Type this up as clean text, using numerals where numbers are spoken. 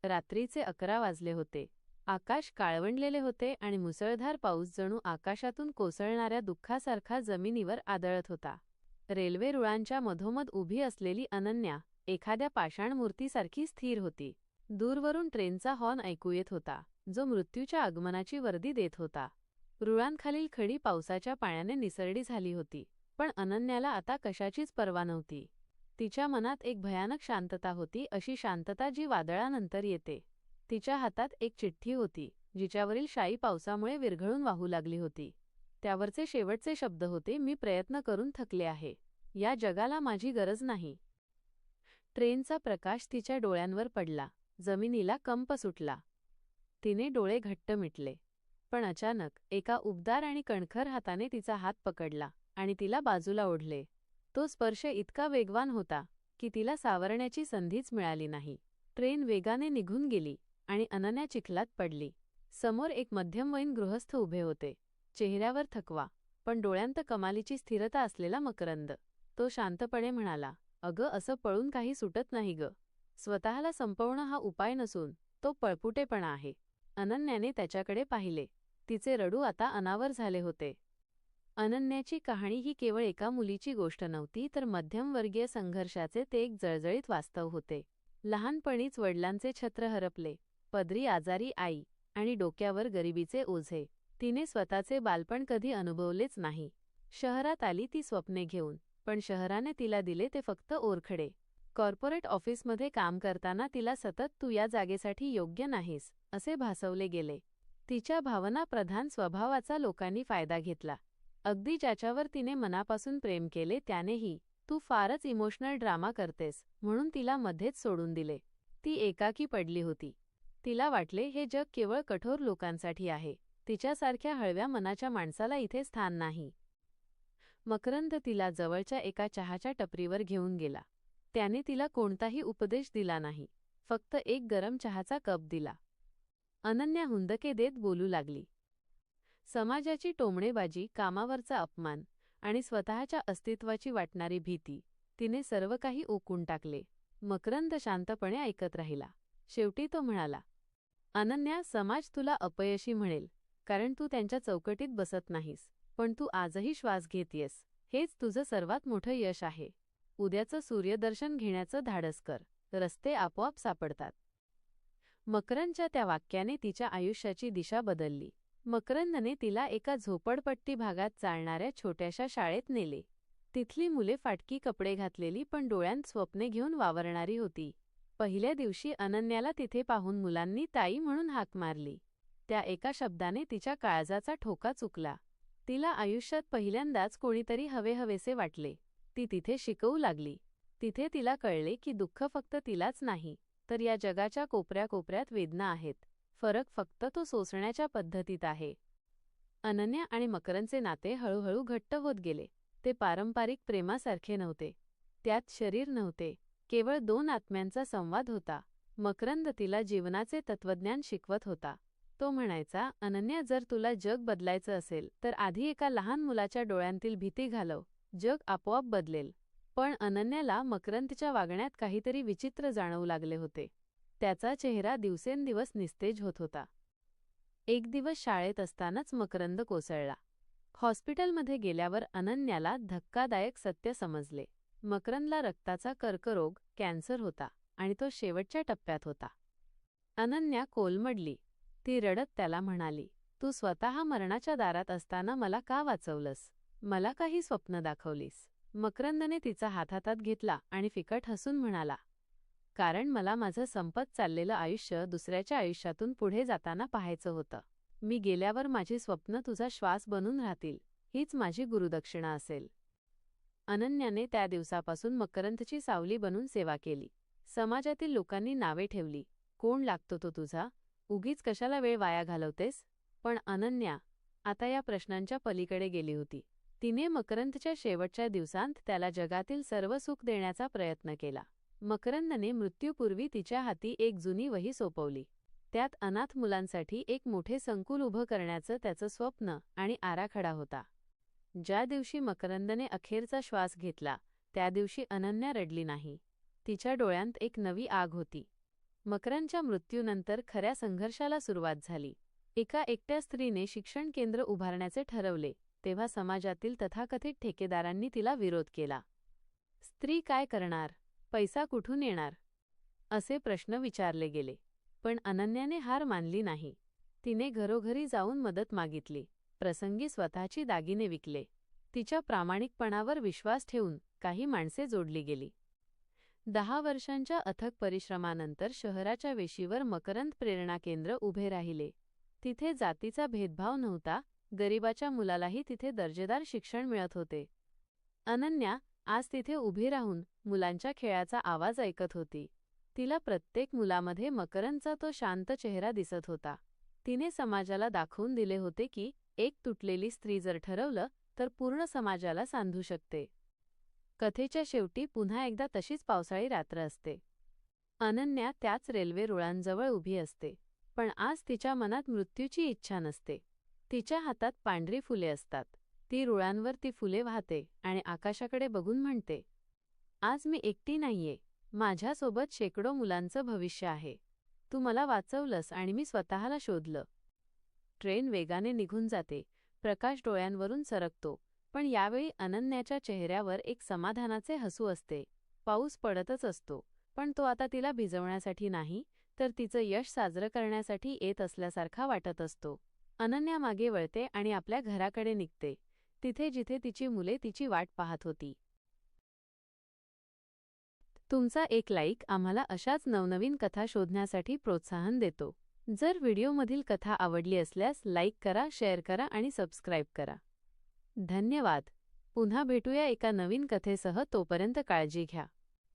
रात्रीचे 11 वाजले होते. आकाश काळवंडलेले होते आणि मुसळधार पाऊस जणू आकाशातून कोसळणाऱ्या दुःखासारखा जमिनीवर आदळत होता. रेल्वे रुळांच्या मधोमध उभी असलेली अनन्या एखाद्या पाषाण मूर्तीसारखी स्थिर होती. दूरवरून ट्रेनचा हॉर्न ऐकू येत होता, जो मृत्यूच्या आगमनाची वर्दी देत होता. रुळांखालील खडी पावसाच्या पाण्याने निसरडी झाली होती, पण अनन्याला आता कशाचीच पर्वा नव्हती. तिच्या मनात एक भयानक शांतता होती, अशी शांतता जी वादळानंतर येते. तिच्या हातात एक चिठ्ठी होती, जिच्यावरील शाई पावसामुळे विरघळून वाहू लागली होती. त्यावरचे शेवटचे शब्द होते, मी प्रयत्न करून थकले आहे. या जगाला माझी गरज नाही. ट्रेनचा प्रकाश तिच्या डोळ्यांवर पडला. जमिनीला कंप सुटला. तिने डोळे घट्ट मिटले. पण अचानक एका उबदार आणि कणखर हाताने तिचा हात पकडला आणि तिला बाजूला ओढले. तो स्पर्श इतका वेगवान होता की तिला सावरण्याची संधीच मिळाली नाही. ट्रेन वेगाने निघून गेली आणि अनन्या चिखलात पडली. समोर एक मध्यमवयीन गृहस्थ उभे होते. चेहऱ्यावर थकवा, पण डोळ्यांत कमालीची स्थिरता असलेला मकरंद. तो शांतपणे म्हणाला, अगं, असं पळून काही सुटत नाही ग. स्वतःला संपवणं हा उपाय नसून तो पळपुटेपणा आहे. अनन्याने त्याच्याकडे पाहिले. तिचे रडू आता अनावर झाले होते. अनन्याची कहाणी ही केवळ एका मुलीची गोष्ट नव्हती, तर मध्यमवर्गीय संघर्षाचे ते एक जळजळीत वास्तव होते. लहानपणीच वडिलांचे छत्र हरपले, पदरी आजारी आई आणि डोक्यावर गरिबीचे ओझे. तिने स्वतःचे बालपण कधी अनुभवलेच नाही. शहरात आली ती स्वप्ने घेऊन, पण शहराने तिला दिले ते फक्त ओरखडे. कॉर्पोरेट ऑफिसमध्ये काम करताना तिला सतत तू या जागेसाठी योग्य नाहीस असे भासवले गेले. तिच्या भावनाप्रधान स्वभावाचा लोकांनी फायदा घेतला. अगदी ज्याच्यावर तिने मनापासून प्रेम केले त्यानेही तू फारच इमोशनल ड्रामा करतेस म्हणून तिला मध्येच सोडून दिले. ती एकाकी पडली होती. तिला वाटले हे जग केवळ कठोर लोकांसाठी आहे. तिच्यासारख्या हळव्या मनाच्या माणसाला इथे स्थान नाही. मकरंद तिला जवळच्या एका चहाच्या टपरीवर घेऊन गेला. त्याने तिला कोणताही उपदेश दिला नाही, फक्त एक गरम चहाचा कप दिला. अनन्या हुंदके देत बोलू लागली. समाजाची टोमणेबाजी, कामावरचा अपमान आणि स्वतःच्या अस्तित्वाची वाटणारी भीती, तिने सर्व काही ओकून टाकले. मकरंद शांतपणे ऐकत राहिला. शेवटी तो म्हणाला, अनन्या, समाज तुला अपयशी म्हणेल, कारण तू त्यांच्या चौकटीत बसत नाहीस. पण तू आजही श्वास घेतेयस. हेच तुझं सर्वात मोठं यश आहे. उद्याचं सूर्यदर्शन घेण्याचं धाडस कर. रस्ते आपोआप सापडतात. मकरंदच्या त्या वाक्याने तिच्या आयुष्याची दिशा बदलली. मकरंदने तिला एका झोपडपट्टी भागात चालणाऱ्या छोट्याशा शाळेत नेले. तिथली मुले फाटकी कपडे घातलेली पण डोळ्यांत स्वप्ने घेऊन वावरणारी होती. पहिल्या दिवशी अनन्याला तिथे पाहून मुलांनी ताई म्हणून हाक मारली. त्या एका शब्दाने तिच्या काळजाचा ठोका चुकला. तिला आयुष्यात पहिल्यांदाच कोणीतरी हवेहवेसे वाटले. ती तिथे शिकवू लागली. तिथे तिला कळले की दुःख फक्त तिलाच नाही, तर या जगाच्या कोपऱ्याकोपऱ्यात वेदना आहेत. फरक फक्त तो सोसण्याच्या पद्धतीत आहे. अनन्या आणि मकरंदचे नाते हळूहळू घट्ट होत गेले. ते पारंपरिक प्रेमासारखे नव्हते. त्यात शरीर नव्हते, केवळ दोन आत्म्यांचा संवाद होता. मकरंद तिला जीवनाचे तत्त्वज्ञान शिकवत होता. तो म्हणायचा, अनन्या, जर तुला जग बदलायचं असेल तर आधी एका लहान मुलाच्या डोळ्यांतील भीती घालव. जग आपोआप बदलेल. पण अनन्याला मकरंदच्या वागण्यात काहीतरी विचित्र जाणवू लागले होते. त्याचा चेहरा दिवसेंदिवस निस्तेज होत होता. एक दिवस शाळेत असतानाच मकरंद कोसळला. हॉस्पिटलमध्ये गेल्यावर अनन्याला धक्कादायक सत्य समजले. मकरंदला रक्ताचा कर्करोग, कॅन्सर होता आणि तो शेवटच्या टप्प्यात होता. अनन्या कोलमडली. ती रडत त्याला म्हणाली, तू स्वतः मरणाच्या दारात असताना मला का वाचवलंस? मला काही स्वप्न दाखवलीस? मकरंदने तिचा हात हातात घेतला आणि फिकट हसून म्हणाला, कारण मला माझं संपत चाललेलं आयुष्य दुसऱ्याच्या आयुष्यातून पुढे जाताना पाहायचं होतं. मी गेल्यावर माझी स्वप्न तुझा श्वास बनून राहतील. हीच माझी गुरुदक्षिणा असेल. अनन्याने त्या दिवसापासून मकरंदची सावली बनून सेवा केली. समाजातील लोकांनी नावे ठेवली, कोण लागतो तो तुझा? उगीच कशाला वेळ वाया घालवतेस? पण अनन्या आता या प्रश्नांच्या पलीकडे गेली होती. तिने मकरंदच्या शेवटच्या दिवसांत त्याला जगातील सर्व सुख देण्याचा प्रयत्न केला. मकरंदने मृत्यूपूर्वी तिच्या हाती एक जुनी वही सोपवली. त्यात अनाथ मुलांसाठी एक मोठे संकुल उभं करण्याचं त्याचं स्वप्न आणि आराखडा होता. ज्या दिवशी मकरंदने अखेरचा श्वास घेतला, त्या दिवशी अनन्या रडली नाही. तिच्या डोळ्यांत एक नवी आग होती. मकरंदच्या मृत्यूनंतर खऱ्या संघर्षाला सुरुवात झाली. एका एकट्या स्त्रीने शिक्षण केंद्र उभारण्याचे ठरवले तेव्हा समाजातील तथाकथित ठेकेदारांनी तिला विरोध केला. स्त्री काय करणार, पैसा कुठून येणार, असे प्रश्न विचारले गेले. पण अनन्याने हार मानली नाही. तिने घरोघरी जाऊन मदत मागितली, प्रसंगी स्वतःची दागिने विकले. तिच्या प्रामाणिकपणावर विश्वास ठेवून काही माणसे जोडली गेली. 10 वर्षांच्या अथक परिश्रमानंतर शहराच्या वेशीवर मकरंद प्रेरणा केंद्र उभे राहिले. तिथे जातीचा भेदभाव नव्हता, गरिबाच्या मुलालाही तिथे दर्जेदार शिक्षण मिळत होते. अनन्या आज तिथे उभी राहून मुलांच्या खेळाचा आवाज ऐकत होती. तिला प्रत्येक मुलामध्ये मकरंदचा तो शांत चेहरा दिसत होता. तिने समाजाला दाखवून दिले होते की एक तुटलेली स्त्री जर ठरवलं तर पूर्ण समाजाला सांधू शकते. कथेच्या शेवटी पुन्हा एकदा तशीच पावसाळी रात्र असते. अनन्या त्याच रेल्वे रुळांजवळ उभी असते, पण आज तिच्या मनात मृत्यूची इच्छा नसते. तिच्या हातात पांढरी फुले असतात. ती रुळांवर ती फुले वाहते आणि आकाशाकडे बघून म्हणते, आज मी एकटी नाहीये, माझ्यासोबत शेकडो मुलांचं भविष्य आहे. तू मला वाचवलंस आणि मी स्वतःला शोधलं. ट्रेन वेगाने निघून जाते. प्रकाश डोळ्यांवरून सरकतो, पण यावेळी अनन्याच्या चेहऱ्यावर एक समाधानाचे हसू असते. पाऊस पडतच असतो, पण तो आता तिला भिजवण्यासाठी नाही, तर तिचं यश साजरं करण्यासाठी येत असल्यासारखा वाटत असतो. अनन्या मागे वळते आणि आपल्या घराकडे निघते, तिथे जिथे तिची मुले तिची वाट पाहत होती. तुमचा एक लाईक आम्हाला अशाच नवनवीन कथा शोधण्यासाठी प्रोत्साहन देतो. जर व्हिडिओमधील कथा आवडली असल्यास लाईक करा, शेअर करा आणि सबस्क्राईब करा. धन्यवाद. पुन्हा भेटूया एका नवीन कथेसह. तोपर्यंत काळजी घ्या.